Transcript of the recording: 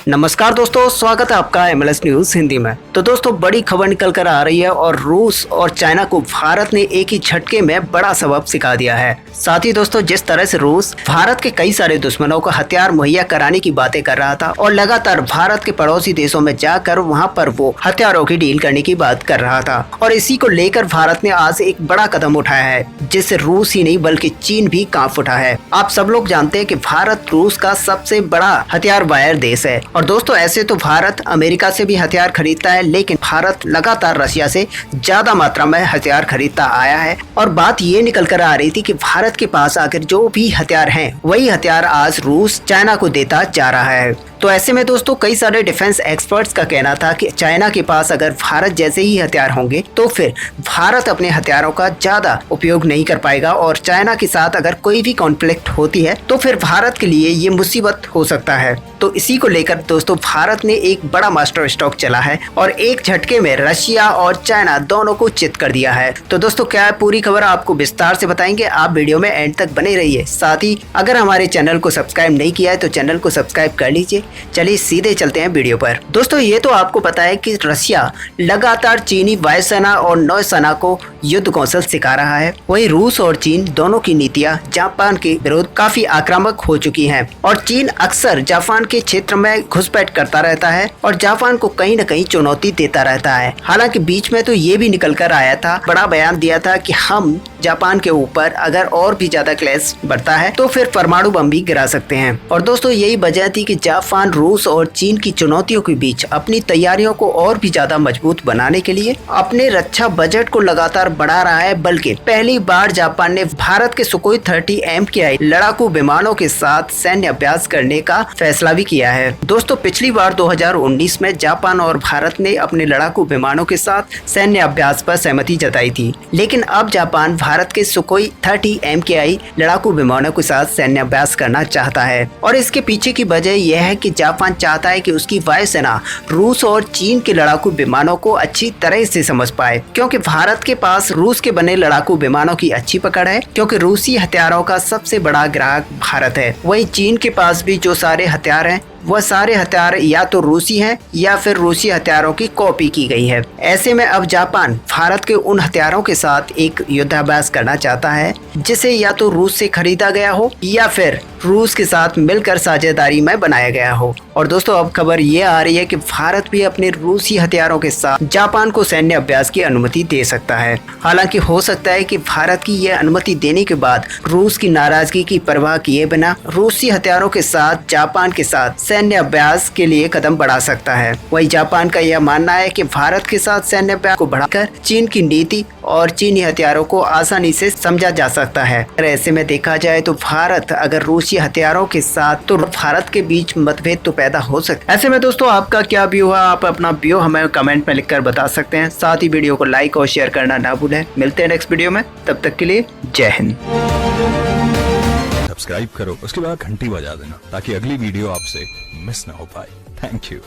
नमस्कार दोस्तों, स्वागत है आपका MLS न्यूज हिंदी में। तो दोस्तों, बड़ी खबर निकल कर आ रही है और रूस और चाइना को भारत ने एक ही झटके में बड़ा सबक सिखा दिया है। साथ ही दोस्तों, जिस तरह से रूस भारत के कई सारे दुश्मनों को हथियार मुहैया कराने की बातें कर रहा था और लगातार भारत के पड़ोसी देशों में जाकर वहां पर वो हथियारों की डील करने की बात कर रहा था, और इसी को लेकर भारत ने आज एक बड़ा कदम उठाया है, जिससे रूस ही नहीं बल्कि चीन भी कांप उठा है। आप सब लोग जानते हैं कि भारत रूस का सबसे बड़ा हथियार बायर देश है, और दोस्तों ऐसे तो भारत अमेरिका से भी हथियार खरीदता है, लेकिन भारत लगातार रशिया से ज्यादा मात्रा में हथियार खरीदता आया है। और बात ये निकल कर आ रही थी कि भारत के पास आकर जो भी हथियार हैं, वही हथियार आज रूस चाइना को देता जा रहा है। तो ऐसे में दोस्तों, कई सारे डिफेंस एक्सपर्ट्स का कहना था कि चाइना के पास अगर भारत जैसे ही हथियार होंगे तो फिर भारत अपने हथियारों का ज्यादा उपयोग नहीं कर पाएगा, और चाइना के साथ अगर कोई भी कॉन्फ्लिक्ट होती है तो फिर भारत के लिए ये मुसीबत हो सकता है। तो इसी को लेकर दोस्तों, भारत ने एक बड़ा मास्टर स्ट्रोक चला है और एक झटके में रशिया और चाइना दोनों को चित कर दिया है। तो दोस्तों, क्या है पूरी खबर आपको विस्तार से बताएंगे, आप वीडियो में एंड तक बने रहिए। साथ ही अगर हमारे चैनल को सब्सक्राइब नहीं किया है तो चैनल को सब्सक्राइब कर लीजिए। चलिए सीधे चलते हैं वीडियो पर। दोस्तों, ये तो आपको पता है कि रशिया लगातार चीनी वायुसेना और नौसेना को युद्ध कौशल सिखा रहा है। वहीं रूस और चीन दोनों की नीतियां जापान के विरुद्ध काफी आक्रामक हो चुकी हैं, और चीन अक्सर जापान के क्षेत्र में घुसपैठ करता रहता है और जापान को कहीं न कहीं चुनौती देता रहता है। हालांकि बीच में तो ये भी निकल कर आया था, बड़ा बयान दिया था कि हम जापान के ऊपर अगर और भी ज्यादा क्लेश बढ़ता है तो फिर परमाणु बम भी गिरा सकते हैं। और दोस्तों, यही वजह थी कि जापान रूस और चीन की चुनौतियों के बीच अपनी तैयारियों को और भी ज्यादा मजबूत बनाने के लिए अपने रक्षा बजट को लगातार बढ़ा रहा है। बल्कि पहली बार जापान ने भारत के सुकोई 30 MKI लड़ाकू विमानों के साथ सैन्य अभ्यास करने का फैसला भी किया है। दोस्तों, पिछली बार 2019 में जापान और भारत ने अपने लड़ाकू विमानों के साथ सैन्य अभ्यास पर सहमति जताई थी, लेकिन अब जापान भारत के सुकोई 30 MKI लड़ाकू विमानों के साथ सैन्य अभ्यास करना चाहता है। और इसके पीछे की वजह यह है कि जापान चाहता है कि उसकी वायुसेना रूस और चीन के लड़ाकू विमानों को अच्छी तरह से समझ पाए, क्योंकि भारत के पास रूस के बने लड़ाकू विमानों की अच्छी पकड़ है, क्योंकि रूसी हथियारों का सबसे बड़ा ग्राहक भारत है। वहीं चीन के पास भी जो सारे हथियार हैं, वह सारे हथियार या तो रूसी हैं या फिर रूसी हथियारों की कॉपी की गई है। ऐसे में अब जापान भारत के उन हथियारों के साथ एक युद्धाभ्यास करना चाहता है जिसे या तो रूस से खरीदा गया हो या फिर रूस के साथ मिलकर साझेदारी में बनाया गया हो। और दोस्तों, अब खबर ये आ रही है कि भारत भी अपने रूसी हथियारों के साथ जापान को सैन्य अभ्यास की अनुमति दे सकता है। हालांकि हो सकता है कि भारत की यह अनुमति देने के बाद रूस की नाराजगी की परवाह किए बिना रूसी हथियारों के साथ जापान के साथ सैन्य अभ्यास के लिए कदम बढ़ा सकता है। वही जापान का यह मानना है कि भारत के साथ सैन्य अभ्यास को बढ़ाकर चीन की नीति और चीनी हथियारों को आसानी से समझा जा सकता है। ऐसे में देखा जाए तो भारत अगर रूसी हथियारों के साथ, तो भारत के बीच मतभेद तो पैदा हो सकता है। ऐसे में दोस्तों, आपका क्या व्यू है, आप अपना व्यू हमें कमेंट में लिखकर बता सकते हैं। साथ ही वीडियो को लाइक और शेयर करना ना भूलें। मिलते हैं नेक्स्ट वीडियो में, तब तक के लिए जय हिंद। सब्सक्राइब करो, उसके बाद घंटी बजा देना ताकि अगली वीडियो आपसे मिस ना हो पाए। Thank you.